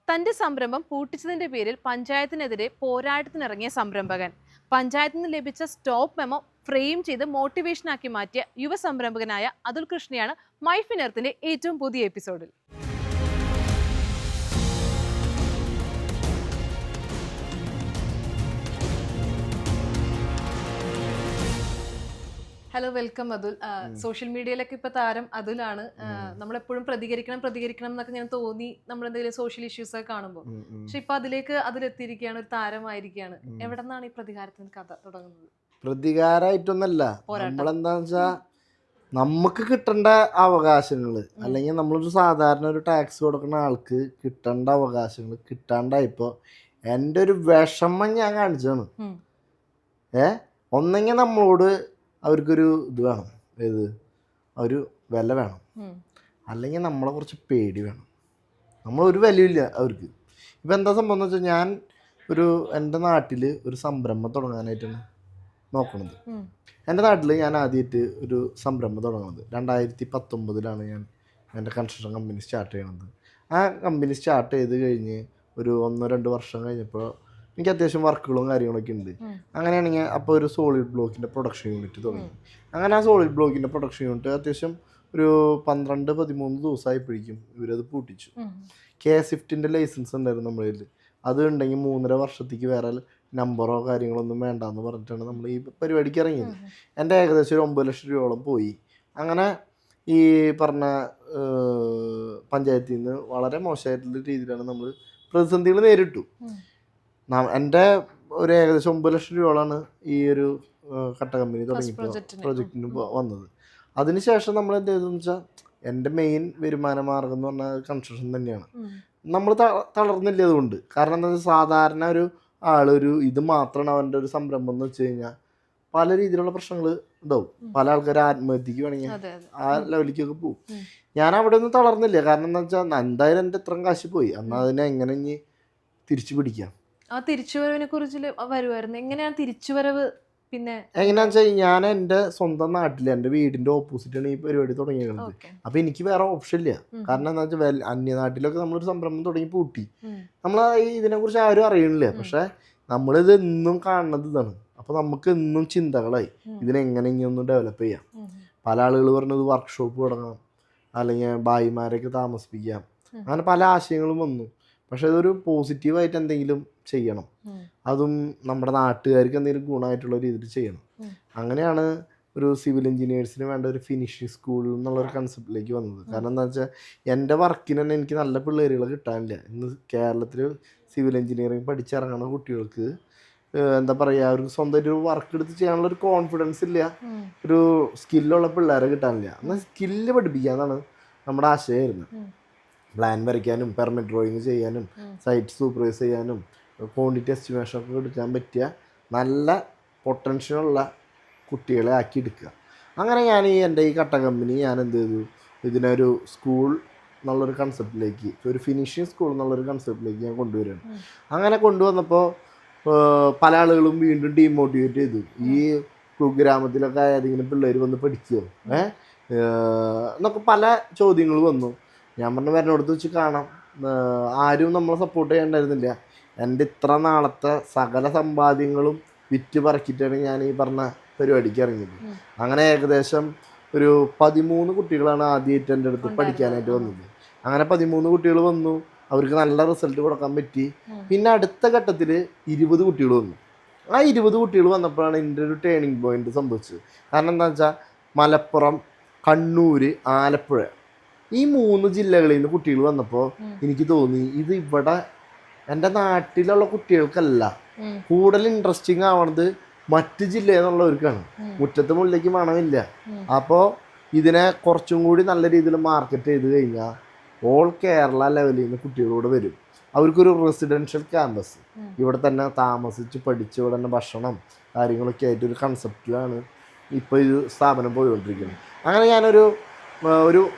തന്റെ സംരംഭം പൂട്ടിച്ചതിന്റെ പേരിൽ പഞ്ചായത്തിനെതിരെ പോരാട്ടത്തിനിറങ്ങിയ സംരംഭകൻ. പഞ്ചായത്തിൽ നിന്ന് ലഭിച്ച സ്റ്റോപ്പ് മെമ്മോ ഫ്രെയിം ചെയ്ത് മോട്ടിവേഷനാക്കി മാറ്റിയ യുവ സംരംഭകനായ അതുൽ കൃഷ്ണയാണ് മൈഫിനെർത്തിന്റെ ഏറ്റവും പുതിയ എപ്പിസോഡിൽ. Hello, welcome Atul. സോഷ്യൽ മീഡിയയിലൊക്കെ ഇപ്പൊ താരം അതുലാണ്. നമ്മളെപ്പോഴും പ്രതികരിക്കണം എന്നൊക്കെ ഞാൻ തോന്നി നമ്മൾ എന്തെങ്കിലും സോഷ്യൽ ഇഷ്യൂസ് ഒക്കെ കാണുമ്പോൾ. പക്ഷെ ഇപ്പൊ അതിലെത്തിയിരിക്കുകയാണ്, ഒരു താരമായിരിക്കുകയാണ്. എവിടെ നിന്നാണ് ഈ പ്രതികാരത്തിന് കഥ തുടങ്ങുന്നത്? പ്രതികാരമായിട്ടൊന്നല്ല, നമ്മളെന്താന്ന് വെച്ചാ നമുക്ക് കിട്ടേണ്ട അവകാശങ്ങള്, അല്ലെങ്കിൽ നമ്മളൊരു സാധാരണ ഒരു ടാക്സ് കൊടുക്കുന്ന ആൾക്ക് കിട്ടേണ്ട അവകാശങ്ങൾ കിട്ടാണ്ടായപ്പോ എൻ്റെ ഒരു വിഷമം ഞാൻ കാണിച്ചാണ്. ഒന്നെങ്കിൽ നമ്മളോട് അവർക്കൊരു ഇത് വേണം, ഏത് ഒരു വില വേണം, അല്ലെങ്കിൽ നമ്മളെ കുറച്ച് പേടി വേണം. നമ്മളൊരു വിലയില്ല അവർക്ക്. ഇപ്പം എന്താ സംഭവം എന്ന് വെച്ചാൽ, ഞാൻ എൻ്റെ നാട്ടിൽ ഒരു സംരംഭം തുടങ്ങാനായിട്ടാണ് നോക്കുന്നത്. എൻ്റെ നാട്ടിൽ ഞാൻ ആദ്യമായിട്ട് ഒരു സംരംഭം തുടങ്ങുന്നത് 2019 ഞാൻ എൻ്റെ കൺസ്ട്രക്ഷൻ കമ്പനി സ്റ്റാർട്ട് ചെയ്യണത്. ആ കമ്പനി സ്റ്റാർട്ട് ചെയ്ത് കഴിഞ്ഞ് ഒരു 1-2 വർഷം കഴിഞ്ഞപ്പോൾ എനിക്ക് അത്യാവശ്യം വർക്കുകളും കാര്യങ്ങളൊക്കെ ഉണ്ട്. അങ്ങനെയാണെങ്കിൽ അപ്പോൾ ഒരു സോളിഡ് ബ്ലോക്കിൻ്റെ പ്രൊഡക്ഷൻ യൂണിറ്റ് തുടങ്ങി. അങ്ങനെ ആ സോളിഡ് ബ്ലോക്കിൻ്റെ പ്രൊഡക്ഷൻ യൂണിറ്റ് അത്യാവശ്യം ഒരു 12-13 ദിവസമായപ്പോഴേക്കും ഇവരത് പൂട്ടിച്ചു. KSIFTൻ്റെ ലൈസൻസ് ഉണ്ടായിരുന്നു നമ്മുടെ കയ്യിൽ. അത് ഉണ്ടെങ്കിൽ 3.5 വർഷത്തേക്ക് വേറെ നമ്പറോ കാര്യങ്ങളൊന്നും വേണ്ടെന്ന് പറഞ്ഞിട്ടാണ് നമ്മൾ ഈ പരിപാടിക്ക് ഇറങ്ങിയത്. എൻ്റെ ഏകദേശം ഒരു 9 ലക്ഷം രൂപയോളം പോയി. അങ്ങനെ ഈ പറഞ്ഞ പഞ്ചായത്തിൽ നിന്ന് വളരെ മോശമായിട്ടുള്ള രീതിയിലാണ് നമ്മൾ പ്രതിസന്ധികൾ നേരിട്ടു. എൻ്റെ ഒരു ഏകദേശം 9 ലക്ഷം രൂപയോളാണ് ഈ ഒരു കട്ട കമ്പനി തുടങ്ങിയപ്പോൾ പ്രൊജക്റ്റിന് വന്നത്. അതിനുശേഷം നമ്മൾ എന്ത് ചെയ്തതെന്ന് വെച്ചാൽ, എൻ്റെ മെയിൻ വരുമാന മാർഗം എന്ന് പറഞ്ഞാൽ കൺസ്ട്രക്ഷൻ തന്നെയാണ്. നമ്മൾ തളർന്നില്ല അതുകൊണ്ട്. കാരണം എന്താ വെച്ചാൽ, സാധാരണ ഒരു ആളൊരു ഇത് മാത്രമാണ് അവൻ്റെ ഒരു സംരംഭം എന്ന് വെച്ച് കഴിഞ്ഞാൽ പല രീതിയിലുള്ള പ്രശ്നങ്ങൾ ഉണ്ടാവും. പല ആൾക്കാർ ആത്മഹത്യക്ക് വേണമെങ്കിൽ ആ ലെവലിലേക്കൊക്കെ പോകും. ഞാൻ അവിടെ ഒന്നും തളർന്നില്ല. കാരണം എന്താ വെച്ചാൽ, എന്തായാലും എൻ്റെ ഇത്രയും കാശ് പോയി, എന്നാൽ അതിനെ എങ്ങനെ ഇനി തിരിച്ചു പിടിക്കാം. ആ തിരിച്ചുവരവിനെ കുറിച്ച് വരുമായിരുന്നു. എങ്ങനെയാണ് തിരിച്ചുവരവ്? പിന്നെ എങ്ങനെയാന്ന് വെച്ചാൽ, ഞാൻ എൻ്റെ സ്വന്തം നാട്ടിൽ എൻ്റെ വീടിൻ്റെ ഓപ്പോസിറ്റാണ് ഈ പരിപാടി തുടങ്ങിയത്. അപ്പൊ എനിക്ക് വേറെ ഓപ്ഷൻ ഇല്ല. കാരണം എന്താ വെച്ചാൽ, അന്യനാട്ടിലൊക്കെ നമ്മളൊരു സംരംഭം തുടങ്ങി പൂട്ടി. നമ്മൾ ഇതിനെക്കുറിച്ച് ആരും അറിയണില്ല. പക്ഷെ നമ്മളിത് എന്നും കാണുന്നത് ഇതാണ്. അപ്പൊ നമുക്ക് എന്നും ചിന്തകളായി ഇതിനെങ്ങനെ ഇനിയൊന്നും ഡെവലപ്പ് ചെയ്യാം. പല ആളുകൾ പറഞ്ഞത് വർക്ക്ഷോപ്പ് തുടങ്ങാം, അല്ലെങ്കിൽ ഭായിമാരെയൊക്കെ താമസിപ്പിക്കാം, അങ്ങനെ പല ആശയങ്ങളും വന്നു. പക്ഷെ അതൊരു പോസിറ്റീവായിട്ട് എന്തെങ്കിലും ചെയ്യണം, അതും നമ്മുടെ നാട്ടുകാർക്ക് എന്തെങ്കിലും ഗുണമായിട്ടുള്ള രീതിയിൽ ചെയ്യണം. അങ്ങനെയാണ് ഒരു സിവിൽ എഞ്ചിനീയേഴ്സിന് വേണ്ട ഒരു ഫിനിഷിംഗ് സ്കൂൾ എന്നുള്ളൊരു കൺസെപ്റ്റിലേക്ക് വന്നത്. കാരണം എന്താ വെച്ചാൽ, എൻ്റെ വർക്കിന് തന്നെ എനിക്ക് നല്ല പിള്ളേരുകളെ കിട്ടാനില്ല. ഇന്ന് കേരളത്തിൽ സിവിൽ എഞ്ചിനീയറിംഗ് പഠിച്ചിറങ്ങുന്ന കുട്ടികൾക്ക് എന്താ പറയുക, അവർക്ക് സ്വന്തമായിട്ട് ഒരു വർക്ക് എടുത്ത് ചെയ്യാനുള്ള ഒരു കോൺഫിഡൻസ് ഇല്ല, ഒരു സ്കില്ലുള്ള പിള്ളേരെ കിട്ടാനില്ല. എന്നാൽ സ്കില്ല് പഠിപ്പിക്കാന്നാണ് നമ്മുടെ ആശയമായിരുന്നത്. പ്ലാൻ വരയ്ക്കാനും പെർമിറ്റ് ഡ്രോയിങ് ചെയ്യാനും സൈറ്റ് സൂപ്പർവൈസ് ചെയ്യാനും ക്വാണ്ടിറ്റി എസ്റ്റിമേഷനൊക്കെ എടുക്കാൻ പറ്റിയ നല്ല പൊട്ടൻഷ്യലുള്ള കുട്ടികളെ ആക്കി എടുക്കുക. അങ്ങനെ ഞാൻ എൻ്റെ ഈ കട്ട കമ്പനി ഞാൻ എന്ത് ചെയ്തു, ഇതിനൊരു സ്കൂൾ എന്നുള്ളൊരു കൺസെപ്റ്റിലേക്ക്, ഒരു ഫിനിഷിങ് സ്കൂൾ എന്നുള്ളൊരു കൺസെപ്റ്റിലേക്ക് ഞാൻ കൊണ്ടുവരികയാണ്. അങ്ങനെ കൊണ്ടുവന്നപ്പോൾ പല ആളുകളും വീണ്ടും ഡീമോട്ടിവേറ്റ് ചെയ്തു. ഈ കുഗ്രാമത്തിലൊക്കെ ഏതെങ്കിലും പിള്ളേർ വന്ന് പഠിക്കുമോ എന്നൊക്കെ പല ചോദ്യങ്ങൾ വന്നു. ഞാൻ പറഞ്ഞ വരണോടത്ത് വെച്ച് കാണാം. ആരും നമ്മളെ സപ്പോർട്ട് ചെയ്യണ്ടായിരുന്നില്ല. എൻ്റെ ഇത്ര നാളത്തെ സകല സമ്പാദ്യങ്ങളും വിറ്റ് പറക്കിയിട്ടാണ് ഞാൻ ഈ പറഞ്ഞ പരിപാടിക്ക് ഇറങ്ങിയത്. അങ്ങനെ ഏകദേശം ഒരു 13 കുട്ടികളാണ് ആദ്യമായിട്ട് എൻ്റെ അടുത്ത് പഠിക്കാനായിട്ട് വന്നത്. അങ്ങനെ 13 കുട്ടികൾ വന്നു, അവർക്ക് നല്ല റിസൾട്ട് കൊടുക്കാൻ പറ്റി. പിന്നെ അടുത്ത ഘട്ടത്തിൽ 20 കുട്ടികൾ വന്നു. ആ 20 കുട്ടികൾ വന്നപ്പോഴാണ് എൻ്റെ ഒരു ടേണിംഗ് പോയിന്റ് സംഭവിച്ചത്. കാരണം എന്താ വെച്ചാൽ, മലപ്പുറം, കണ്ണൂർ, ആലപ്പുഴ ഈ 3 ജില്ലകളിൽ നിന്ന് കുട്ടികൾ വന്നപ്പോൾ എനിക്ക് തോന്നി, ഇത് ഇവിടെ എൻ്റെ നാട്ടിലുള്ള കുട്ടികൾക്കല്ല, കൂടുതൽ ഇൻട്രസ്റ്റിംഗ് ആവണത് മറ്റ് ജില്ലയിൽ നിന്നുള്ളവർക്കാണ്. മുറ്റത്ത് മുല്ലേക്ക് മണമില്ല. അപ്പോൾ ഇതിനെ കുറച്ചും കൂടി നല്ല രീതിയിൽ മാർക്കറ്റ് ചെയ്ത് കഴിഞ്ഞാൽ ഓൾ കേരള ലെവലിൽ നിന്ന് കുട്ടികളോട് വരും. അവർക്കൊരു റെസിഡൻഷ്യൽ ക്യാമ്പസ് ഇവിടെ തന്നെ താമസിച്ച് പഠിച്ച് ഇവിടെ തന്നെ ഭക്ഷണം കാര്യങ്ങളൊക്കെ ആയിട്ടൊരു കൺസെപ്റ്റിലാണ് ഇപ്പോൾ ഈ സ്ഥാപനം പോയിക്കൊണ്ടിരിക്കുന്നത്. അങ്ങനെ ഞാനൊരു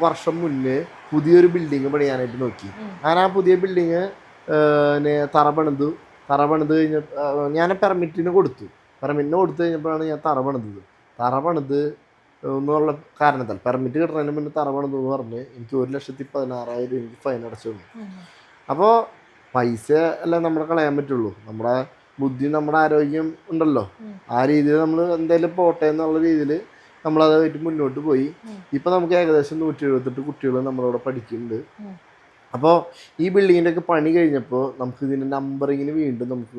വർഷം മുന്നേ പുതിയൊരു ബിൽഡിങ് പണിയാനായിട്ട് നോക്കി. ഞാൻ ആ പുതിയ ബിൽഡിങ് തറ പണിത് കഴിഞ്ഞ ഞാൻ പെർമിറ്റിന് കൊടുത്തു കഴിഞ്ഞപ്പോഴാണ് ഞാൻ തറ പണിത് എന്നുള്ള കാരണത്താൽ പെർമിറ്റ് കിട്ടുന്നതിന് മുന്നേ തറ പണിതെന്ന് പറഞ്ഞ് എനിക്ക് 1,16,000 എനിക്ക് ഫൈൻ അടച്ചു തന്നു. അപ്പോൾ പൈസ അല്ല നമ്മളെ കളയാൻ പറ്റുള്ളൂ, നമ്മുടെ ബുദ്ധി നമ്മുടെ ആരോഗ്യം ഉണ്ടല്ലോ, ആ രീതിയിൽ നമ്മൾ എന്തായാലും പോട്ടെ എന്നുള്ള രീതിയിൽ നമ്മളതായിട്ട് മുന്നോട്ട് പോയി. ഇപ്പം നമുക്ക് ഏകദേശം 178 കുട്ടികൾ നമ്മളവിടെ പഠിക്കുന്നുണ്ട്. അപ്പോൾ ഈ ബിൽഡിങ്ങിൻ്റെ ഒക്കെ പണി കഴിഞ്ഞപ്പോൾ നമുക്ക് ഇതിൻ്റെ നമ്പറിങ്ങിന് വീണ്ടും നമുക്ക്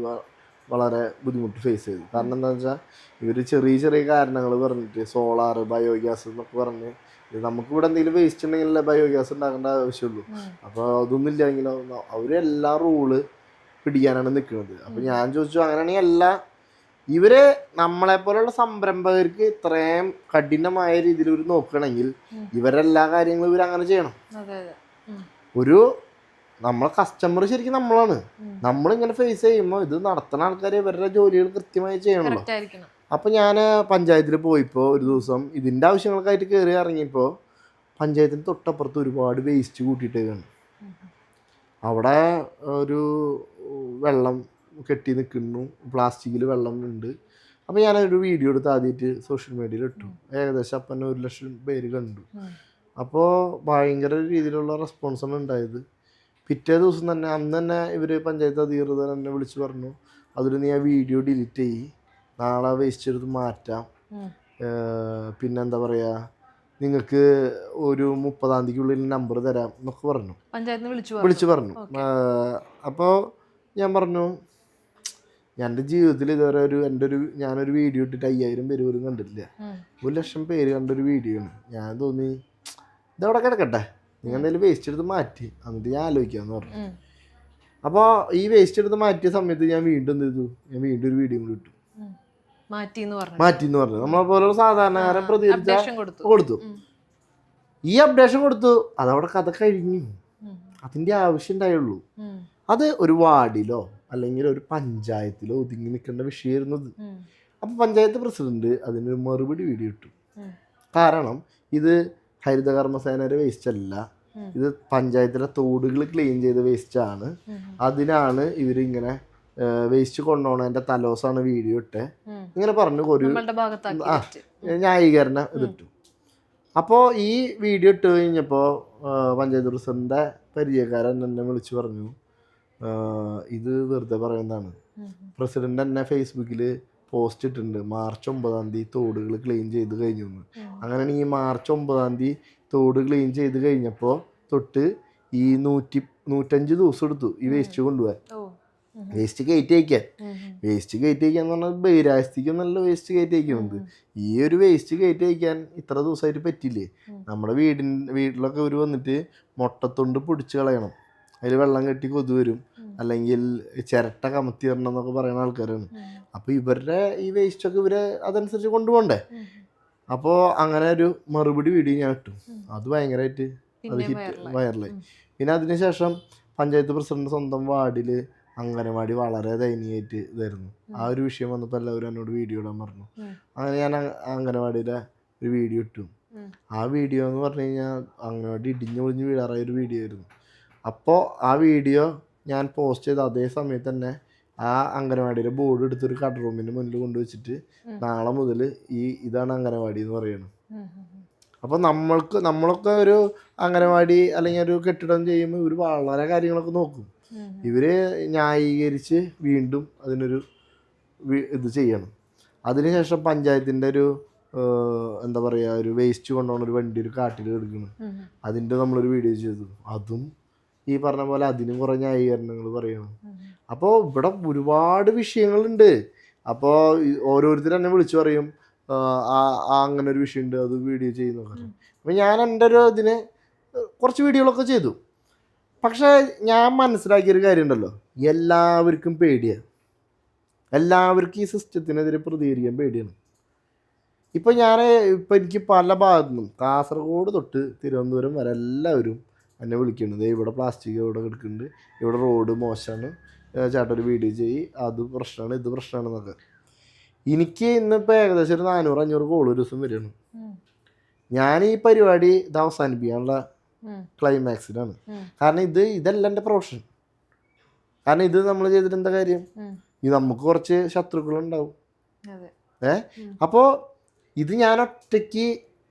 വളരെ ബുദ്ധിമുട്ട് ഫേസ് ചെയ്തു. കാരണം എന്താണെന്ന് വെച്ചാൽ ഇവർ ചെറിയ ചെറിയ കാരണങ്ങൾ പറഞ്ഞിട്ട് സോളാർ ബയോഗ്യാസ് എന്നൊക്കെ പറഞ്ഞ് നമുക്കിവിടെ എന്തെങ്കിലും വേസ്റ്റ് ഉണ്ടെങ്കിലല്ലേ ബയോഗ്യാസ് ഉണ്ടാക്കേണ്ട ആവശ്യമുള്ളൂ. അപ്പോൾ അതൊന്നും ഇല്ലെങ്കിലോ അവരെല്ലാ റൂള് പിടിക്കാനാണ് നിൽക്കുന്നത്. അപ്പോൾ ഞാൻ ചോദിച്ചു, അങ്ങനെയാണെങ്കിൽ ഇവര് നമ്മളെപ്പോലുള്ള സംരംഭകർക്ക് ഇത്രയും കഠിനമായ രീതിയിൽ ഇവർ നോക്കുകയാണെങ്കിൽ ഇവരെല്ലാ കാര്യങ്ങളും ഇവരങ്ങനെ ചെയ്യണം. ഒരു നമ്മളെ കസ്റ്റമർ ശരിക്കും നമ്മളാണ്. നമ്മളിങ്ങനെ ഫേസ് ചെയ്യുമ്പോൾ ഇത് നടത്തുന്ന ആൾക്കാർ ഇവരുടെ ജോലികൾ കൃത്യമായി ചെയ്യണമല്ലോ. അപ്പം ഞാൻ പഞ്ചായത്തിൽ പോയിപ്പോൾ ഒരു ദിവസം ഇതിൻ്റെ ആവശ്യങ്ങൾക്കായിട്ട് കയറി ഇറങ്ങിയപ്പോൾ പഞ്ചായത്തിന് തൊട്ടപ്പുറത്ത് ഒരുപാട് വേസ്റ്റ് കൂട്ടിയിട്ടേക്കാണ്. അവിടെ ഒരു വെള്ളം കെട്ടി നിൽക്കുന്നു, പ്ലാസ്റ്റിക്കിൽ വെള്ളം ഉണ്ട്. അപ്പോൾ ഞാനൊരു വീഡിയോ എടുത്ത് ആദ്യമായിട്ട് സോഷ്യൽ മീഡിയയിൽ ഇട്ടു. ഏകദേശം അപ്പം തന്നെ 1,00,000 പേര് കണ്ടു. അപ്പോൾ ഭയങ്കര രീതിയിലുള്ള റെസ്പോൺസാണ് ഉണ്ടായത്. പിറ്റേ ദിവസം തന്നെ അന്ന് തന്നെ ഇവർ പഞ്ചായത്ത് അധികൃതർ എന്നെ വിളിച്ച് പറഞ്ഞു, അതിൽ നീ ആ വീഡിയോ ഡിലീറ്റ് ചെയ്യ്, നാളെ വേസ്റ്റ് എടുത്ത് മാറ്റാം, പിന്നെന്താ പറയുക, നിങ്ങൾക്ക് ഒരു 30-ാം തീയതിക്കുള്ളിൽ നമ്പർ തരാം എന്നൊക്കെ പറഞ്ഞു, വിളിച്ചു പറഞ്ഞു. അപ്പോൾ ഞാൻ പറഞ്ഞു, എൻ്റെ ജീവിതത്തിൽ ഇതുവരെ ഞാനൊരു വീഡിയോ ഇട്ടിട്ട് 5,000 പേര് പോലും കണ്ടിട്ടില്ല. 1,00,000 പേര് കണ്ടൊരു വീഡിയോ ആണ്. ഞാൻ തോന്നി ഇതവിടെ കിടക്കട്ടെ, നിങ്ങൾ എന്തെങ്കിലും വേസ്റ്റ് എടുത്ത് മാറ്റി എന്നിട്ട് ഞാൻ ആലോചിക്കാമെന്ന് പറഞ്ഞു. അപ്പോൾ ഈ വേസ്റ്റ് എടുത്ത് മാറ്റിയ സമയത്ത് ഞാൻ വീണ്ടും എന്ത് ചെയ്തു, ഞാൻ വീണ്ടും ഒരു വീഡിയോ കൂടി ഇട്ടു, മാറ്റി എന്ന് പറഞ്ഞു. നമ്മളെ പോലുള്ള സാധാരണക്കാരൻ പ്രതികരിച്ച കൊടുത്തു. ഈ അപ്ഡേഷൻ കൊടുത്തു, അതവിടെ കഥ കഴിഞ്ഞു. അതിൻ്റെ ആവശ്യം ഉണ്ടായുള്ളൂ. അത് ഒരു വാർഡിലോ അല്ലെങ്കിൽ ഒരു പഞ്ചായത്തിലോ ഒതുങ്ങി നിൽക്കേണ്ട വിഷയമായിരുന്നത്. അപ്പം പഞ്ചായത്ത് പ്രസിഡന്റ് അതിനൊരു മറുപടി വീഡിയോ ഇട്ടു. കാരണം ഇത് ഹരിതകർമ്മസേനയുടെ വേസ്റ്റ് അല്ല, ഇത് പഞ്ചായത്തിലെ തോടുകൾ ക്ലീൻ ചെയ്ത വേസ്റ്റാണ്. അതിനാണ് ഇവരിങ്ങനെ വേസ്റ്റ് കൊണ്ടുപോകണതിൻ്റെ തലോസാണ് വീഡിയോ ഇട്ടേ ഇങ്ങനെ പറഞ്ഞു ഒരു ന്യായീകരണം ഇതിട്ടു. അപ്പോൾ ഈ വീഡിയോ ഇട്ട് കഴിഞ്ഞപ്പോൾ പഞ്ചായത്ത് പ്രസിഡന്റിൻ്റെ പരിചയക്കാരൻ എന്നെ വിളിച്ച് പറഞ്ഞു, ഇത് വെറുതെ പറയുന്നതാണ്. പ്രസിഡന്റ് തന്നെ ഫേസ്ബുക്കിൽ പോസ്റ്റ് ഇട്ടിട്ടുണ്ട്, മാർച്ച് 9-ാം തീയതി തോടുകൾ ക്ലീൻ ചെയ്ത് കഴിഞ്ഞു എന്ന്. അങ്ങനെയാണെങ്കിൽ മാർച്ച് 9-ാം തീയതി തോട് ക്ലീൻ ചെയ്ത് കഴിഞ്ഞപ്പോൾ തൊട്ട് ഈ 105 ദിവസം എടുത്തു ഈ വേസ്റ്റ് കൊണ്ടുപോകാൻ, വേസ്റ്റ് കയറ്റി അയക്കാൻ. വേസ്റ്റ് കയറ്റി അയക്കാന്ന് പറഞ്ഞാൽ ബഹിരാഷ്ട്രയ്ക്കും നല്ല വേസ്റ്റ് കയറ്റി അയക്കുന്നത്. ഈ ഒരു വേസ്റ്റ് കയറ്റി അയക്കാൻ ഇത്ര ദിവസമായിട്ട് പറ്റില്ലേ? നമ്മുടെ വീട്ടിലൊക്കെ ഒരു വന്നിട്ട് മുട്ടത്തൊണ്ട് പൊടിച്ച് കളയണം, അതിൽ വെള്ളം കെട്ടി കൊതു വരും, അല്ലെങ്കിൽ ചിരട്ട കമത്തി വരണം എന്നൊക്കെ പറയുന്ന ആൾക്കാരാണ്. അപ്പോൾ ഇവരുടെ ഈ വേസ്റ്റൊക്കെ ഇവരെ അതനുസരിച്ച് കൊണ്ടുപോകണ്ടേ? അപ്പോൾ അങ്ങനെ ഒരു മറുപടി വീഡിയോ ഞാൻ ഇട്ടു. അത് ഭയങ്കരമായിട്ട് വൈറലായി. പിന്നെ അതിനുശേഷം പഞ്ചായത്ത് പ്രസിഡന്റ് സ്വന്തം വാർഡിൽ അംഗനവാടി വളരെ ദയനീയമായിട്ട് ഇതായിരുന്നു. ആ ഒരു വിഷയം വന്നപ്പോൾ എല്ലാവരും എന്നോട് വീഡിയോ ഇടാൻ പറഞ്ഞു. അങ്ങനെ ഞാൻ അംഗനവാടിയിലെ ഒരു വീഡിയോ ഇട്ടു. ആ വീഡിയോ എന്ന് പറഞ്ഞു കഴിഞ്ഞാൽ അംഗനവാടി ഇടിഞ്ഞൊളിഞ്ഞ് വീഴാറായ ഒരു വീഡിയോ ആയിരുന്നു. അപ്പോൾ ആ വീഡിയോ ഞാൻ പോസ്റ്റ് ചെയ്ത അതേ സമയത്ത് തന്നെ ആ അംഗനവാടിയുടെ ബോർഡ് എടുത്തൊരു കട റൂമിൻ്റെ മുന്നിൽ കൊണ്ടുവച്ചിട്ട് നാളെ മുതൽ ഇതാണ് അംഗനവാടി എന്ന് പറയണം. അപ്പോൾ നമ്മളൊക്കെ ഒരു അംഗനവാടി അല്ലെങ്കിൽ ഒരു കെട്ടിടം ചെയ്യുമ്പോൾ ഇവർ വളരെ കാര്യങ്ങളൊക്കെ നോക്കും. ഇവർ ന്യായീകരിച്ച് വീണ്ടും അതിനൊരു ഇത് ചെയ്യണം. അതിനുശേഷം പഞ്ചായത്തിൻ്റെ ഒരു എന്താ പറയുക, ഒരു വേസ്റ്റ് കൊണ്ടുപോകുന്ന ഒരു വണ്ടി ഒരു കാട്ടിൽ എടുക്കണം, അതിൻ്റെ നമ്മളൊരു വീഡിയോ ചെയ്തു. അതും ഈ പറഞ്ഞ പോലെ അതിനും കുറേ ന്യായീകരണങ്ങൾ പറയണം. അപ്പോൾ ഇവിടെ ഒരുപാട് വിഷയങ്ങളുണ്ട്. അപ്പോൾ ഓരോരുത്തർ എന്നെ വിളിച്ചു പറയും, അങ്ങനെ ഒരു വിഷയമുണ്ട്, അത് വീഡിയോ ചെയ്യുന്നൊക്കെ. അപ്പോൾ ഞാൻ എൻ്റെ ഒരു ഇതിന് കുറച്ച് വീഡിയോകളൊക്കെ ചെയ്തു. പക്ഷേ ഞാൻ മനസ്സിലാക്കിയൊരു കാര്യം ഉണ്ടല്ലോ, എല്ലാവർക്കും പേടിയാണ്. എല്ലാവർക്കും ഈ സിസ്റ്റത്തിനെതിരെ പ്രതികരിക്കാൻ പേടിയാണ്. ഇപ്പോൾ എനിക്ക് പല ഭാഗത്തുനിന്നും കാസർഗോഡ് തൊട്ട് തിരുവനന്തപുരം വരെ എല്ലാവരും എന്നെ വിളിക്കുന്നത്, ഇവിടെ പ്ലാസ്റ്റിക് ഇവിടെ എടുക്കുന്നുണ്ട്, ഇവിടെ റോഡ് മോശമാണ്, ചേട്ടൻ ഒരു വീഡിയോ ചെയ്യ്, അത് പ്രശ്നമാണ് ഇത് പ്രശ്നമാണെന്നൊക്കെ. എനിക്ക് ഇന്നിപ്പോൾ ഏകദേശം ഒരു 400-500 കോൾ ഒരു ദിവസം വരികയാണ്. ഞാൻ ഈ പരിപാടി ഇത് അവസാനിപ്പിക്കാനുള്ള ക്ലൈമാക്സിലാണ്. കാരണം ഇതല്ല എൻ്റെ പ്രൊഫഷൻ. കാരണം ഇത് നമ്മൾ ചെയ്തിട്ട് എന്താ കാര്യം? നമുക്ക് കുറച്ച് ശത്രുക്കളുണ്ടാവും. അപ്പോൾ ഇത് ഞാൻ ഒറ്റയ്ക്ക്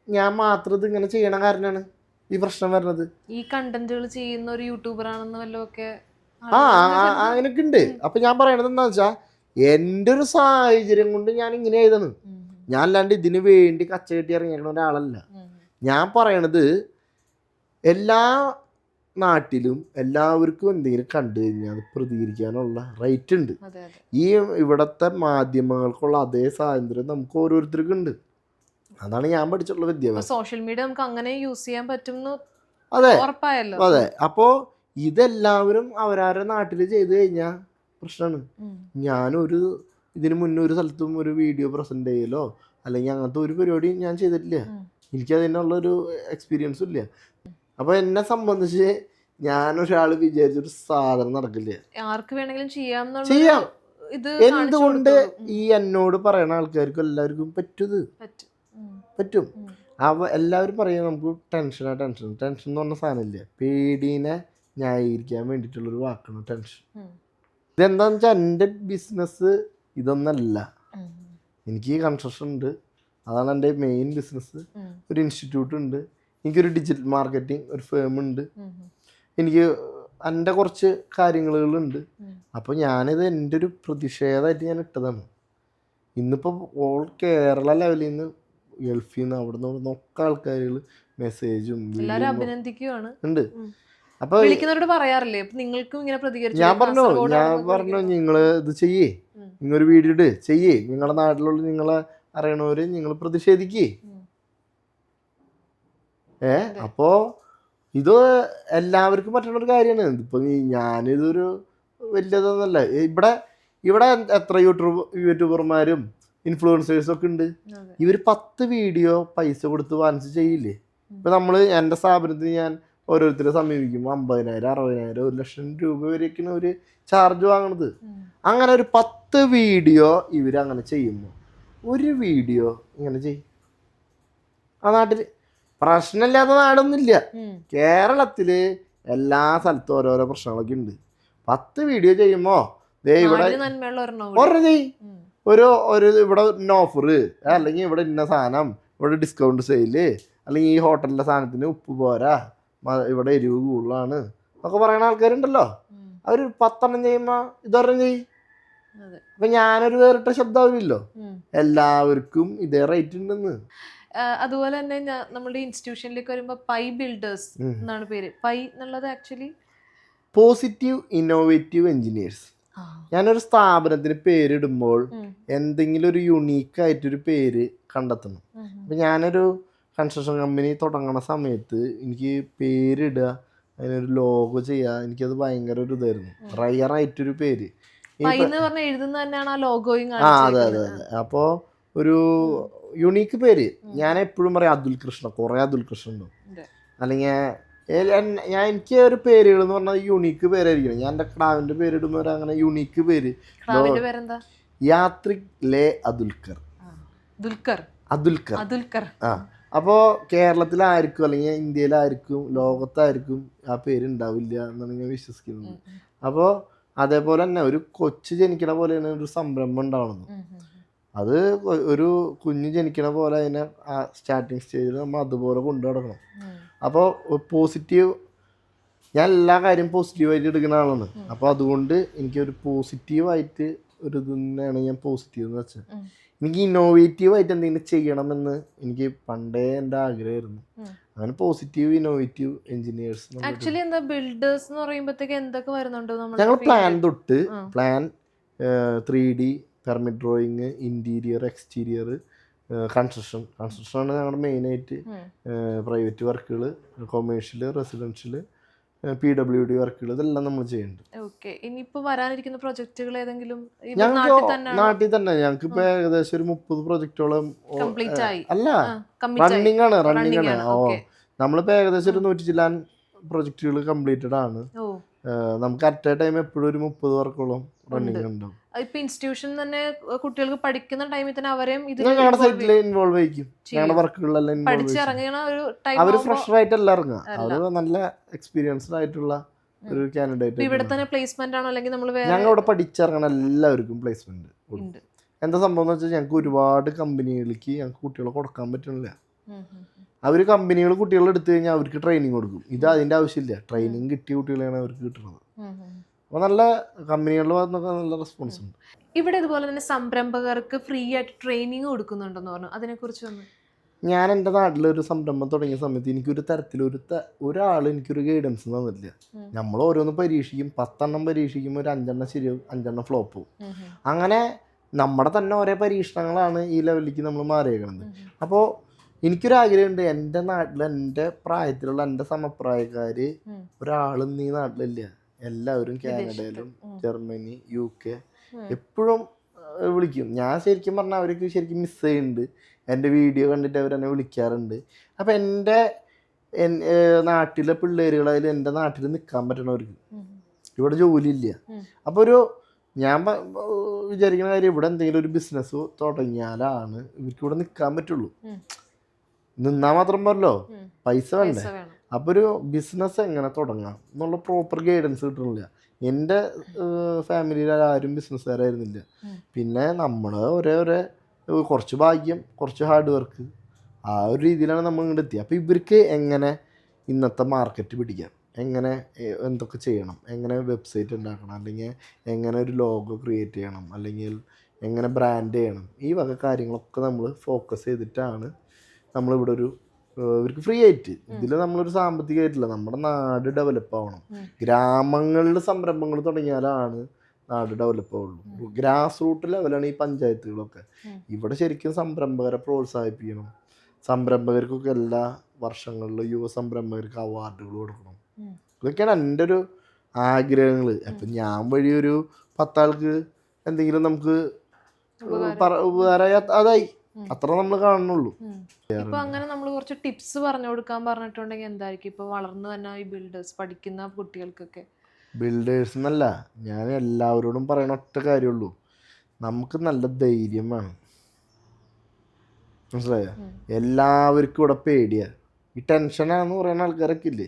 ഞാൻ മാത്രം ഇത് ഇങ്ങനെ ചെയ്യണ കാരണമാണ് ഈ പ്രശ്നം വരുന്നത്. ഈ കണ്ടന്റുകൾ ചെയ്യുന്ന ഒരു യൂട്യൂബർ ആണെന്ന് വല്ലതൊക്കെ അങ്ങനെയൊക്കെ ഉണ്ട്. അപ്പൊ ഞാൻ പറയണത് എന്താ വെച്ചാ, എൻ്റെ ഒരു സാഹചര്യം കൊണ്ട് ഞാൻ ഇങ്ങനെ എഴുതാണ്. ഞാൻ അല്ലാണ്ട് ഇതിനു വേണ്ടി കച്ചകെട്ടി ഇറങ്ങിയേക്കണ ഒരാളല്ല. ഞാൻ പറയണത് എല്ലാ നാട്ടിലും എല്ലാവർക്കും എന്തെങ്കിലും കണ്ടു കഴിഞ്ഞാൽ അത് പ്രതികരിക്കാനുള്ള റൈറ്റ് ഉണ്ട്. ഈ ഇവിടത്തെ മാധ്യമങ്ങൾക്കുള്ള അതേ സ്വാതന്ത്ര്യം നമുക്ക് ഓരോരുത്തർക്കും ഉണ്ട്. അതാണ് ഞാൻ പഠിച്ചിട്ടുള്ള വിദ്യാഭ്യാസം. സോഷ്യൽ മീഡിയ നമുക്ക് അങ്ങനെ യൂസ് ചെയ്യാൻ പറ്റും. അതെ ഉറപ്പായല്ലോ. അതെ. അപ്പോ ഇതെല്ലാവരും അവരവരുടെ നാട്ടിൽ ചെയ്തു കഴിഞ്ഞാൽ പ്രശ്നമാണ്. ഞാനൊരു ഇതിന് മുന്നേ ഒരു സ്ഥലത്തും ഒരു വീഡിയോ പ്രസന്റ് ചെയ്യലോ അല്ലെങ്കിൽ അങ്ങനത്തെ ഒരു പരിപാടിയും ഞാൻ ചെയ്തിട്ടില്ല. എനിക്കതിനുള്ളൊരു എക്സ്പീരിയൻസും ഇല്ല. അപ്പൊ എന്നെ സംബന്ധിച്ച് ഞാനൊരാൾ വിചാരിച്ചൊരു സാധനം നടക്കില്ല. ആർക്ക് വേണമെങ്കിലും ചെയ്യാം. എന്തുകൊണ്ട് ഈ എന്നോട് പറയുന്ന ആൾക്കാർക്കും എല്ലാവർക്കും പറ്റും. എല്ലാവരും പറയാം നമുക്ക് ടെൻഷൻ എന്ന് പറഞ്ഞ സാധനമില്ല. പേടീനെ ന്യായീകരിക്കാൻ വേണ്ടിയിട്ടുള്ളൊരു വാക്കാണ് ടെൻഷൻ. ഇതെന്താന്ന് വെച്ചാൽ എൻ്റെ ബിസിനസ് ഇതൊന്നല്ല. എനിക്ക് കൺസ്ട്രക്ഷൻ ഉണ്ട്, അതാണ് എൻ്റെ മെയിൻ ബിസിനസ്. ഒരു ഇൻസ്റ്റിറ്റ്യൂട്ട് ഉണ്ട്, എനിക്കൊരു ഡിജിറ്റൽ മാർക്കറ്റിംഗ് ഒരു ഫേം ഉണ്ട്, എനിക്ക് എൻ്റെ കുറച്ച് കാര്യങ്ങളുണ്ട്. അപ്പോൾ ഞാനിത് എൻ്റെ ഒരു പ്രതിഷേധമായിട്ട് ഞാൻ ഇട്ടതാണ്. ഇന്നിപ്പോൾ ഓൾ കേരള ലെവലിൽ നിന്ന് ഗൾഫിൽ നിന്ന് അവിടെ നിന്നൊക്കെ ആൾക്കാരുകൾ മെസ്സേജും ഉണ്ട്. അപ്പൊ പറയാറില്ലേ നിങ്ങൾക്കും ഇങ്ങനെ പ്രതികരിച്ചു? ഞാൻ പറഞ്ഞു നിങ്ങൾ ഇത് ചെയ്യേ, നിങ്ങളൊരു വീഡിയോ ഇട് ചെയ്യേ, നിങ്ങളുടെ നാട്ടിലുള്ള നിങ്ങളെ അറിയണവര് നിങ്ങൾ പ്രതിഷേധിക്കേ. അപ്പോ ഇത് എല്ലാവർക്കും പറ്റുന്ന ഒരു കാര്യമാണ്. ഇപ്പൊ ഞാനിതൊരു വലിയതൊന്നല്ല. ഇവിടെ എത്ര യൂട്യൂബർമാരും ഇൻഫ്ലുവൻസേഴ്സും ഒക്കെ ഉണ്ട്. ഇവർ 10 വീഡിയോ പൈസ കൊടുത്ത് വാങ്ങിച്ച് ചെയ്യില്ലേ. ഇപ്പൊ നമ്മള് എൻ്റെ സ്ഥാപനത്തിന് ഞാൻ ഓരോരുത്തരെ സമീപിക്കുമ്പോൾ 50,000, 60,000, 1,00,000 രൂപ വരെയൊക്കെയാണ് ഒരു ചാർജ് വാങ്ങണത്. അങ്ങനെ ഒരു 10 വീഡിയോ ഇവരങ്ങനെ ചെയ്യുമ്പോൾ ഒരു വീഡിയോ ഇങ്ങനെ ചെയ്യും. ആ നാട്ടില് പ്രശ്നമില്ലാത്ത നാടൊന്നുമില്ല. കേരളത്തില് എല്ലാ സ്ഥലത്തും ഓരോരോ പ്രശ്നങ്ങളൊക്കെ ഉണ്ട്. 10 വീഡിയോ ചെയ്യുമ്പോ ഇവിടെ ഒരു ഇവിടെ ഓഫർ, അല്ലെങ്കിൽ ഇവിടെ ഇന്ന സാധനം, ഇവിടെ ഡിസ്കൗണ്ട് സെയില്, അല്ലെങ്കിൽ ഈ ഹോട്ടലിലെ സാധനത്തിന് ഉപ്പ് പോരാ, ഇവിടെ എരിവ് കൂടുതലാണ് എന്നൊക്കെ പറയുന്ന ആൾക്കാരുണ്ടല്ലോ. അവര് 10 ചെയ്യുമ്പോ ഇതൊരെണ്ണം ചെയ്യും. അപ്പൊ ഞാനൊരു വേറിട്ട ശബ്ദമാവില്ലല്ലോ. എല്ലാവർക്കും ഇതേ റേറ്റ് ഉണ്ടെന്ന്. അതുപോലെ തന്നെ നമ്മുടെ ഇൻസ്റ്റിറ്റ്യൂഷനിലേക്ക് വരുമ്പോ പൈ ബിൽഡേഴ്സ് എന്നാണ് പേര്. പൈ എന്നുള്ളത് ആക്ച്വലി പോസിറ്റീവ് ഇന്നോവേറ്റീവ് എഞ്ചിനീയേഴ്സ്. ഞാനൊരു സ്ഥാപനത്തിന് പേരിടുമ്പോൾ എന്തെങ്കിലും ഒരു യുണീക്കായിട്ടൊരു പേര് കണ്ടെത്തണം. അപ്പൊ ഞാനൊരു കൺസ്ട്രക്ഷൻ കമ്പനി തുടങ്ങണ സമയത്ത് എനിക്ക് പേരിടുക, അതിനൊരു ലോഗോ ചെയ്യുക, എനിക്കത് ഭയങ്കര ഒരു ഇതായിരുന്നു. റയറായിട്ടൊരു പേര്. അതെ. അപ്പോ ഒരു യുണീക്ക് പേര്. ഞാൻ എപ്പോഴും പറയാം അബ്ദുൽ കൃഷ്ണ. കുറെ അബ്ദുൽ കൃഷ്ണ ഉണ്ടോ, അല്ലെങ്കിൽ എനിക്ക് ഒരു പേരുകൾ എന്ന് പറഞ്ഞാൽ യുണീക്ക് പേരായിരിക്കണം. ഞാൻ എൻ്റെ ക്ലാവിന്റെ പേരിടുമ്പോൾ അങ്ങനെ യുണീക്ക് പേര്. യാത്രിക് ലേ അതുൽക്കർ. അപ്പോൾ കേരളത്തിലായിരിക്കും അല്ലെങ്കിൽ ഇന്ത്യയിലായിരിക്കും ലോകത്തായിരിക്കും ആ പേരുണ്ടാവില്ല എന്നാണ് ഞാൻ വിശ്വസിക്കുന്നത്. അപ്പോൾ അതേപോലെ തന്നെ ഒരു കൊച്ചു ജനിക്കണ പോലെയാണ് ഒരു സംരംഭം ഉണ്ടാവുന്നത്. അത് ഒരു കുഞ്ഞ് ജനിക്കണ പോലെ അതിനെ ആ സ്റ്റാർട്ടിങ് സ്റ്റേജിൽ നമ്മൾ അതുപോലെ കൊണ്ടു നടക്കണം. അപ്പോൾ പോസിറ്റീവ്, ഞാൻ എല്ലാ കാര്യം പോസിറ്റീവായിട്ട് എടുക്കുന്ന ആളാണ്. അപ്പോൾ അതുകൊണ്ട് എനിക്കൊരു പോസിറ്റീവായിട്ട് ഒരു ഇത് തന്നെയാണ് ഞാൻ പോസിറ്റീവ് എന്ന് വെച്ചാൽ. എനിക്ക് ഇന്നോവേറ്റീവായിട്ട് എന്തെങ്കിലും ചെയ്യണമെന്ന് എനിക്ക് പണ്ടേ എൻ്റെ ആഗ്രഹമായിരുന്നു. അങ്ങനെ പോസിറ്റീവ് ഇന്നോവേറ്റീവ് എഞ്ചിനീയേഴ്സ്. ആക്ച്വലി എന്താ ബിൽഡേഴ്സ് എന്ന് പറയുമ്പോഴത്തേക്ക് എന്തൊക്കെ വരുന്നുണ്ട്? ഞങ്ങൾ പ്ലാൻ തൊട്ട് plan, 3D, permit drawing, interior, exterior, കൺസ്ട്രക്ഷനാണ് ഞങ്ങളുടെ മെയിനായിട്ട്. പ്രൈവറ്റ് വർക്കുകൾ, കൊമേഴ്ഷ്യൽ, റെസിഡൻഷ്യൽ, PWD വർക്കുകൾ, ഇതെല്ലാം നമ്മൾ ചെയ്യുന്നുണ്ട്. ഇനിയിപ്പോൾ വരാനിരിക്കുന്ന പ്രൊജക്റ്റുകൾ ഏതെങ്കിലും നാട്ടിൽ തന്നെ ഞങ്ങൾക്ക് ഇപ്പൊ ഏകദേശം ഒരു 30 പ്രൊജക്ടോളം അല്ല റണ്ണിങ് ആണ്. നമ്മളിപ്പോ ഏകദേശം ഒരു 100 ചില്ലാൻ പ്രൊജക്ടുകൾ കംപ്ലീറ്റഡ് ആണ്. നമുക്ക് അറ്റ് എ ടൈം എപ്പോഴും ഒരു 30 വർക്കോളം റണ്ണിങ് ഉണ്ടാവും. ഇപ്പൊ ഇൻസ്റ്റിറ്റ്യൂഷൻ തന്നെ കുട്ടികൾക്ക് പഠിക്കുന്ന ടൈമിൽ തന്നെ അവരെയും ഞങ്ങളുടെ സൈറ്റിൽ ഇൻവോൾവ് ആയിരിക്കും. ഞങ്ങളുടെ വർക്കുകളിലെല്ലാം അവര് ഫ്രഷർ ആയിട്ടല്ല ഇറങ്ങുക. അവര് നല്ല എക്സ്പീരിയൻസ്ഡ് ആയിട്ടുള്ള ഒരു കാൻഡിഡേറ്റ്. ഇവിടെ തന്നെ പ്ലേസ്മെന്റ് ആണോ അല്ലെങ്കിൽ നമ്മൾ ഞങ്ങൾ ഇവിടെ പഠിച്ചിറങ്ങണ എല്ലാവർക്കും പ്ലേസ്മെന്റ് ഉണ്ട്. എന്താ സംഭവം എന്ന് വെച്ചാൽ ഞങ്ങൾക്ക് ഒരുപാട് കമ്പനികൾക്ക് ഞങ്ങൾക്ക് കുട്ടികളെ കൊടുക്കാൻ പറ്റുന്നില്ല. അവര് കമ്പനികൾ കുട്ടികളെ എടുത്തു കഴിഞ്ഞാൽ അവർക്ക് ട്രെയിനിങ് കൊടുക്കും. ഇത് അതിന്റെ ആവശ്യമില്ല. ട്രെയിനിങ് കിട്ടിയ കുട്ടികളെയാണ് അവർക്ക് കിട്ടുന്നത്. അപ്പോൾ നല്ല കമ്പനികളുടെ ഭാഗത്തുനിന്നൊക്കെ നല്ല റെസ്പോൺസ് ഉണ്ട്. ഇവിടെ ഇതുപോലെ തന്നെ സംരംഭകർക്ക് ഫ്രീ ആയിട്ട് ട്രെയിനിങ് കൊടുക്കുന്നുണ്ടെന്ന് പറഞ്ഞു, അതിനെക്കുറിച്ച് ഒന്ന്. ഞാൻ എൻ്റെ നാട്ടിലൊരു സംരംഭം തുടങ്ങിയ സമയത്ത് എനിക്കൊരു തരത്തിലൊരു ഒരാൾ എനിക്കൊരു ഗൈഡൻസ് തന്നില്ല. നമ്മൾ ഓരോന്ന് പരീക്ഷിക്കും, 10 പരീക്ഷിക്കും, ഒരു 5 ശരിയാവും, 5 ഫ്ലോപ്പ് പോകും. അങ്ങനെ നമ്മുടെ തന്നെ ഓരോ പരീക്ഷണങ്ങളാണ് ഈ ലെവലിലേക്ക് നമ്മൾ മാറിയേക്കുന്നത്. അപ്പോൾ എനിക്കൊരാഗ്രഹമുണ്ട്, എൻ്റെ നാട്ടിൽ എൻ്റെ പ്രായത്തിലുള്ള എൻ്റെ സമപ്രായക്കാർ ഒരാളും ഈ നാട്ടിലില്ല. എല്ലാവരും കാനഡയിലും ജർമ്മനി UK എപ്പോഴും വിളിക്കും. ഞാൻ ശരിക്കും പറഞ്ഞാൽ അവർക്ക് ശരിക്കും മിസ് ചെയ്യുന്നുണ്ട്. എൻ്റെ വീഡിയോ കണ്ടിട്ട് അവരെന്നെ വിളിക്കാറുണ്ട്. അപ്പം എൻ്റെ നാട്ടിലെ പിള്ളേരുകളായാലും എൻ്റെ നാട്ടിൽ നിൽക്കാൻ പറ്റണവർക്ക് ഇവിടെ ജോലിയില്ല. അപ്പോൾ ഞാൻ വിചാരിക്കുന്ന കാര്യം, ഇവിടെ എന്തെങ്കിലും ഒരു ബിസിനസ് തുടങ്ങിയാലാണ് ഇവർക്ക് ഇവിടെ നിൽക്കാൻ പറ്റുള്ളൂ. നിന്നാൽ മാത്രം പോരല്ലോ, പൈസ വേണ്ടേ. അപ്പോൾ ഒരു ബിസിനസ് എങ്ങനെ തുടങ്ങാം എന്നുള്ള പ്രോപ്പർ ഗൈഡൻസ് കിട്ടണില്ല. എൻ്റെ ഫാമിലിയിൽ ആരും ബിസിനസ്സുകാരായിരുന്നില്ല. പിന്നെ നമ്മൾ ഒരേ കുറച്ച് ഭാഗ്യം, കുറച്ച് ഹാർഡ് വർക്ക്, ആ ഒരു രീതിയിലാണ് നമ്മൾ ഇങ്ങോട്ട് എത്തിയത്. അപ്പോൾ ഇവർക്ക് എങ്ങനെ ഇന്നത്തെ മാർക്കറ്റ് പിടിക്കാം, എങ്ങനെ എന്തൊക്കെ ചെയ്യണം, എങ്ങനെ വെബ്സൈറ്റ് ഉണ്ടാക്കണം, അല്ലെങ്കിൽ എങ്ങനെ ഒരു ലോഗോ ക്രിയേറ്റ് ചെയ്യണം, അല്ലെങ്കിൽ എങ്ങനെ ബ്രാൻഡ് ചെയ്യണം, ഈ വക കാര്യങ്ങളൊക്കെ നമ്മൾ ഫോക്കസ് ചെയ്തിട്ടാണ് നമ്മളിവിടെ ഇവർക്ക് ഫ്രീ ആയിട്ട്. ഇതിൽ നമ്മളൊരു സാമ്പത്തികമായിട്ടില്ല, നമ്മുടെ നാട് ഡെവലപ്പ് ആവണം. ഗ്രാമങ്ങളിൽ സംരംഭങ്ങൾ തുടങ്ങിയാലാണ് നാട് ഡെവലപ്പ് ആവുള്ളൂ. ഗ്രാസ് റൂട്ട് ലെവലാണ് ഈ പഞ്ചായത്തുകളൊക്കെ. ഇവിടെ ശരിക്കും സംരംഭകരെ പ്രോത്സാഹിപ്പിക്കണം. സംരംഭകർക്കൊക്കെ എല്ലാ വർഷങ്ങളിലും യുവ സംരംഭകർക്ക് അവാർഡുകൾ കൊടുക്കണം. ഇതൊക്കെയാണ് എൻ്റെ ഒരു ആഗ്രഹങ്ങൾ. അപ്പം ഞാൻ വഴി ഒരു 10 ആൾക്ക് എന്തെങ്കിലും നമുക്ക് ഉപകാരമായി അതായി, അത്ര നമ്മൾ കാണുന്നുള്ളൂ. ഇപ്പൊ അങ്ങനെ നമ്മൾ കുറച്ച് ടിപ്സ് പറഞ്ഞു കൊടുക്കാൻ പറഞ്ഞിട്ടുണ്ടെങ്കിൽ എന്തായിരിക്കും ഇപ്പൊ വളർന്നു തന്നെ ഈ ബിൽഡേഴ്സ് പഠിക്കുന്ന കുട്ടികൾക്കൊക്കെ? ബിൽഡേഴ്സ് എന്നല്ല, ഞാൻ എല്ലാവരോടും പറയണ ഒറ്റ കാര്യമുള്ളൂ, നമുക്ക് നല്ല ധൈര്യം വേണം. മനസ്സിലായോ? എല്ലാവർക്കും ഇവിടെ പേടിയാ. ഈ ടെൻഷനാന്ന് പറയുന്ന ആൾക്കാരൊക്കെ ഇല്ലേ,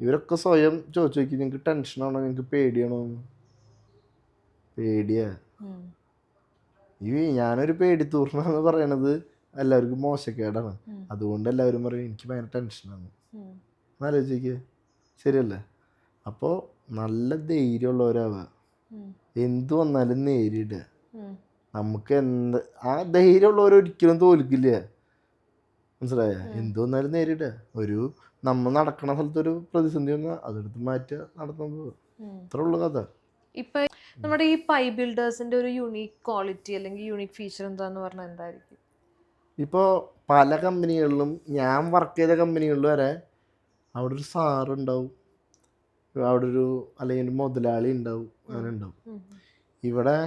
ഇവരൊക്കെ സ്വയം ചോദിച്ചു നോക്കി, നിങ്ങൾക്ക് ടെൻഷനാണോ, നിങ്ങൾക്ക് പേടിയാണോ? പേടിയാ. ഞാനൊരു പേടിത്തൂർണെന്ന് പറയണത് എല്ലാവർക്കും മോശക്കേടാണ്. അതുകൊണ്ട് എല്ലാവരും പറയും എനിക്ക് ഭയങ്കര ടെൻഷനാണ്. ആലോചിക്കുക, ശരിയല്ലേ? അപ്പോൾ നല്ല ധൈര്യമുള്ളവരാവുക, എന്തു വന്നാലും നേരിടുക. നമുക്ക് ആ ധൈര്യമുള്ളവരൊരിക്കലും തോൽക്കില്ല. മനസ്സിലായ? എന്തു വന്നാലും നേരിടുക. നമ്മൾ നടക്കണ സ്ഥലത്തൊരു പ്രതിസന്ധി വന്നാൽ അതെടുത്ത് മാറ്റുക, നടത്താൻ പോവുക. അത്ര ഉള്ള കഥ. ഇപ്പൊ നമ്മുടെ ഈ പൈ ബിൽഡേഴ്സിന്റെ ഒരു യുണീക്ക് ക്വാളിറ്റി അല്ലെങ്കിൽ യുണീക്ക് ഫീച്ചർ എന്താന്ന് പറഞ്ഞാൽ എന്തായിരിക്കും? ഇപ്പോൾ പല കമ്പനികളിലും, ഞാൻ വർക്ക് ചെയ്ത കമ്പനികളിൽ വരെ അവിടെ ഒരു സാറുണ്ടാവും, അവിടെ അല്ലെങ്കിൽ ഒരു മുതലാളി ഉണ്ടാവും, അങ്ങനെ ഉണ്ടാവും. ഇവിടെ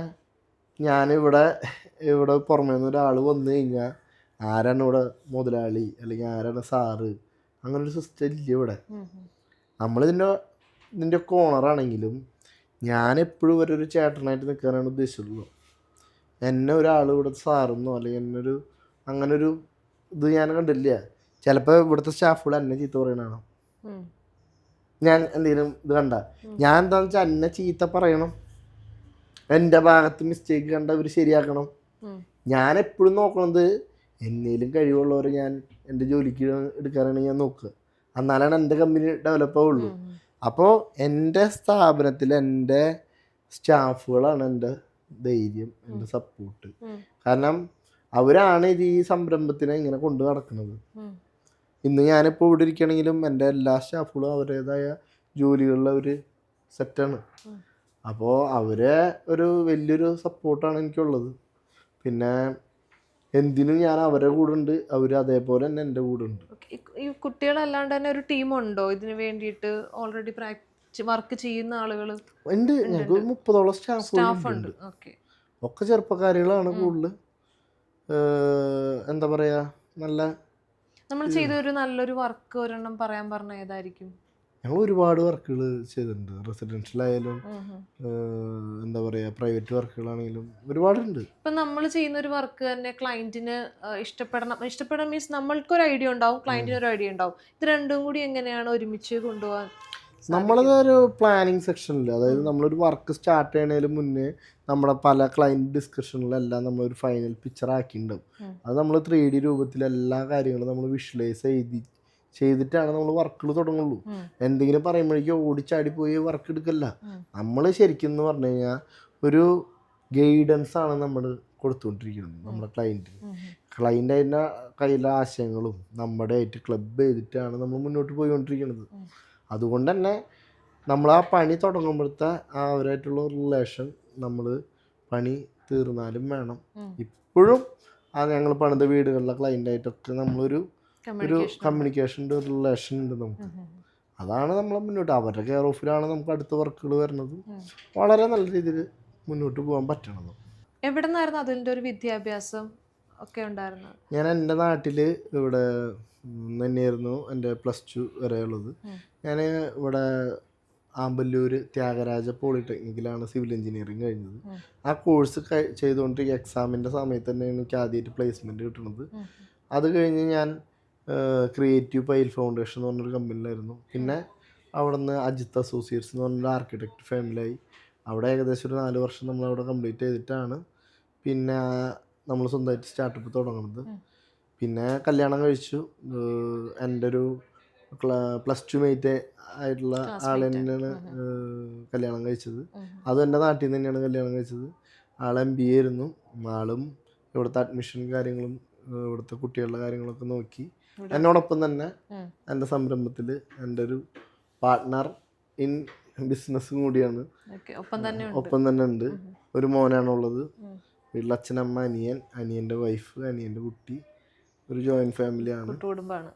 പുറമേ നിന്ന് ഒരാൾ വന്നു കഴിഞ്ഞാൽ ആരാണ് ഇവിടെ മുതലാളി അല്ലെങ്കിൽ ആരാണ് സാറ്, അങ്ങനൊരു സിസ്റ്റം ഇല്ല ഇവിടെ. ഇതിൻ്റെ ഒക്കെ ഓണറാണെങ്കിലും ഞാൻ എപ്പോഴും ഒരു ചേട്ടനായിട്ട് നിൽക്കാനാണ് ഉദ്ദേശിച്ചുള്ളൂ. എന്നെ ഒരാൾ ഇവിടെ സാറെന്നോ അല്ലെങ്കിൽ അങ്ങനൊരു ഇത് ഞാൻ കണ്ടില്ല. ചിലപ്പോൾ ഇവിടുത്തെ സ്റ്റാഫുകൾ എന്നെ ചീത്ത പറയണതാണ്. ഞാൻ എന്തെങ്കിലും ഇത് കണ്ട ഞാൻ എന്താണെന്ന് വെച്ചാൽ എന്നെ ചീത്ത പറയണം, എൻ്റെ ഭാഗത്ത് മിസ്റ്റേക്ക് കണ്ട ഇവർ ശരിയാക്കണം. ഞാൻ എപ്പോഴും നോക്കണത് എന്നേലും കഴിവുള്ളവരെ ഞാൻ എൻ്റെ ജോലിക്ക് എടുക്കാനാണ് ഞാൻ നോക്കുക. എന്നാലാണ് എൻ്റെ കമ്പനി ഡെവലപ്പ് ആവുള്ളൂ. അപ്പോൾ എൻ്റെ സ്ഥാപനത്തിൽ എൻ്റെ സ്റ്റാഫുകളാണ് എൻ്റെ ധൈര്യം, എൻ്റെ സപ്പോർട്ട്. കാരണം അവരാണ് ഈ സംരംഭത്തിനെ ഇങ്ങനെ കൊണ്ടു നടക്കുന്നത്. ഇന്ന് ഞാനിപ്പോൾ ഇവിടെ ഇരിക്കുകയാണെങ്കിലും എൻ്റെ എല്ലാ സ്റ്റാഫുകളും അവരുടേതായ ജോലികളിൽ അവർ സെറ്റാണ്. അപ്പോൾ അവരെ വലിയൊരു സപ്പോർട്ടാണ് എനിക്കുള്ളത്. പിന്നെ എന്തിനും ഞാൻ അവരുടെ കൂടെ ഉണ്ട്, അവർ അതേപോലെ തന്നെ എൻ്റെ കൂടെ ഉണ്ട്. ഈ കുട്ടികളല്ലാണ്ട് തന്നെ ഒരു ടീമുണ്ടോ ഇതിന് വേണ്ടിയിട്ട് ഓൾറെഡി വർക്ക് ചെയ്യുന്ന ആളുകൾ? ഉണ്ട്, ഞങ്ങൾക്ക് 30ഓളം സ്റ്റാഫ് ഉണ്ട്. ഒക്കെ ചെറുപ്പക്കാരികളാണ് കൂടുതൽ. എന്താ പറയാ, നല്ല നമ്മൾ ചെയ്തൊരു നല്ലൊരു വർക്ക് ഒരെണ്ണം പറയാൻ പറഞ്ഞ ഏതായിരിക്കും? ഞങ്ങൾ ഒരുപാട് വർക്കുകൾ ചെയ്തിട്ടുണ്ട്. റെസിഡൻഷ്യൽ ആയാലും എന്താ പറയുക, പ്രൈവറ്റ് വർക്കുകളാണെങ്കിലും ഒരുപാടുണ്ട്. ഇപ്പം നമ്മൾ ചെയ്യുന്ന ഒരു വർക്ക് തന്നെ ക്ലയൻറ്റിന് ഇഷ്ടപ്പെടണം മീൻസ് നമ്മൾക്കൊരു ഐഡിയ ഉണ്ടാവും, ക്ലയൻറ്റിന് ഒരു ഐഡിയ ഉണ്ടാവും. ഇത് രണ്ടും കൂടി എങ്ങനെയാണ് ഒരുമിച്ച് കൊണ്ടുപോകാൻ? നമ്മളതൊരു പ്ലാനിങ് സെക്ഷനിൽ, അതായത് നമ്മളൊരു വർക്ക് സ്റ്റാർട്ട് ചെയ്യണതിന് മുന്നേ നമ്മുടെ പല ക്ലയൻറ്റ് ഡിസ്കഷനിലെല്ലാം നമ്മളൊരു ഫൈനൽ പിക്ചർ ആക്കിയിട്ടുണ്ടാവും. അത് നമ്മൾ 3D രൂപത്തിൽ എല്ലാ കാര്യങ്ങളും നമ്മൾ വിഷ്വലൈസ് ചെയ്തിട്ടാണ് നമ്മൾ വർക്കുകൾ തുടങ്ങുള്ളൂ. എന്തെങ്കിലും പറയുമ്പോഴേക്കും ഓടിച്ചാടി പോയി വർക്ക് എടുക്കല്ല. നമ്മൾ ശരിക്കും എന്ന് പറഞ്ഞു കഴിഞ്ഞാൽ ഒരു ഗൈഡൻസ് ആണ് നമ്മൾ കൊടുത്തുകൊണ്ടിരിക്കുന്നത് നമ്മുടെ ക്ലയൻറ്റിന്. ക്ലയൻ്റ് അതിൻ്റെ കയ്യിലെ ആശയങ്ങളും നമ്മുടെ ആയിട്ട് ക്ലബ് ചെയ്തിട്ടാണ് നമ്മൾ മുന്നോട്ട് പോയിക്കൊണ്ടിരിക്കുന്നത്. അതുകൊണ്ട് തന്നെ നമ്മൾ ആ പണി തുടങ്ങുമ്പോഴത്തെ ആ അവരായിട്ടുള്ള റിലേഷൻ നമ്മൾ പണി തീർന്നാലും വേണം. ഇപ്പോഴും ആ ഞങ്ങൾ പണിത വീടുകളിലെ ക്ലയൻ്റായിട്ടൊക്കെ നമ്മളൊരു കമ്മ്യൂണിക്കേഷൻ്റെ ഒരു റിലേഷൻ ഉണ്ട് നമുക്ക്. അതാണ് നമ്മൾ മുന്നോട്ട് അവരുടെ കെയർ ഓഫിലാണ് നമുക്ക് അടുത്ത വർക്കുകൾ വരുന്നതും വളരെ നല്ല രീതിയിൽ മുന്നോട്ട് പോകാൻ പറ്റണതും. എവിടെ നിന്നായിരുന്നു അതിൻ്റെ ഒരു വിദ്യാഭ്യാസം ഒക്കെ ഉണ്ടായിരുന്നത്? ഞാൻ എൻ്റെ നാട്ടിൽ ഇവിടെ തന്നെയായിരുന്നു എൻ്റെ +2 വരെയുള്ളത്. ഞാൻ ഇവിടെ ആമ്പല്ലൂർ ത്യാഗരാജ പോളിടെക്നിക്കിലാണ് സിവിൽ എഞ്ചിനീയറിങ് കഴിഞ്ഞത്. ആ കോഴ്സ് ചെയ്തുകൊണ്ടിരിക്കുക എക്സാമിൻ്റെ സമയത്ത് തന്നെയാണ് എനിക്ക് ആദ്യമായിട്ട് പ്ലേസ്മെൻറ്റ് കിട്ടുന്നത്. അത് കഴിഞ്ഞ് ഞാൻ ക്രിയേറ്റീവ് പൈൽ ഫൗണ്ടേഷൻ എന്ന് പറഞ്ഞൊരു കമ്പനിയിലായിരുന്നു. പിന്നെ അവിടെ നിന്ന് അജിത്ത് അസോസിയേറ്റ്സ് എന്ന് പറഞ്ഞൊരു ആർക്കിടെക്ട് ഫാമിലിയായി. അവിടെ ഏകദേശം ഒരു 4 വർഷം നമ്മളവിടെ കംപ്ലീറ്റ് ചെയ്തിട്ടാണ് പിന്നെ നമ്മൾ സ്വന്തമായിട്ട് സ്റ്റാർട്ടപ്പ് തുടങ്ങുന്നത്. പിന്നെ കല്യാണം കഴിച്ചു. എൻ്റെ ഒരു +2 മേറ്റ് ആയിട്ടുള്ള ആൾ തന്നെയാണ് കല്യാണം കഴിച്ചത്. അതും എൻ്റെ നാട്ടിൽ നിന്ന് തന്നെയാണ് കല്യാണം കഴിച്ചത്. ആൾ MBA ആയിരുന്നു. ആളും ഇവിടുത്തെ അഡ്മിഷൻ കാര്യങ്ങളും ഇവിടുത്തെ കുട്ടികളുടെ കാര്യങ്ങളൊക്കെ നോക്കി എന്നോടൊപ്പം തന്നെ എൻ്റെ സംരംഭത്തിൽ എൻ്റെ ഒരു പാർട്ട്ണർ ഇൻ ബിസിനസ്സും കൂടിയാണ്. ഒപ്പം തന്നെ ഉണ്ട്. ഒരു മോനാണുള്ളത്. വീട്ടിൽ അച്ഛനമ്മ, അനിയൻ്റെ വൈഫ്, അനിയൻ്റെ കുട്ടി. ഒരു ജോയിൻറ്റ് ഫാമിലിയാണ്, കുടുംബമാണ്.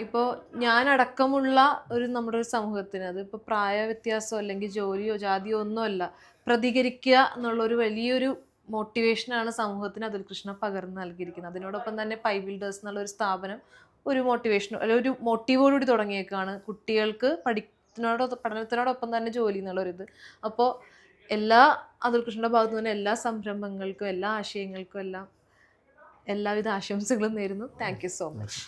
ഇപ്പോൾ ഞാനടക്കമുള്ള നമ്മുടെ ഒരു സമൂഹത്തിന് അതിപ്പോൾ പ്രായ വ്യത്യാസമോ അല്ലെങ്കിൽ ജോലിയോ ജാതിയോ ഒന്നുമല്ല, പ്രതികരിക്കുക എന്നുള്ളൊരു വലിയൊരു മോട്ടിവേഷനാണ് സമൂഹത്തിന് അതുൽ കൃഷ്ണ പകർന്ന് നൽകിയിരിക്കുന്നത്. അതിനോടൊപ്പം തന്നെ പൈ ബിൽഡേഴ്സ് എന്നുള്ളൊരു സ്ഥാപനം ഒരു മോട്ടിവേഷൻ അല്ലെങ്കിൽ ഒരു മോട്ടീവോടുകൂടി തുടങ്ങിയേക്കാണ്. കുട്ടികൾക്ക് പഠനത്തിനോടൊപ്പം തന്നെ ജോലി എന്നുള്ളൊരിത്. അപ്പോൾ എല്ലാ അതുൽ കൃഷ്ണയുടെ ഭാഗത്തു നിന്ന് എല്ലാ സംരംഭങ്ങൾക്കും എല്ലാ ആശയങ്ങൾക്കും എല്ലാവിധ ആശംസകളും നേരുന്നു. Thank you so much.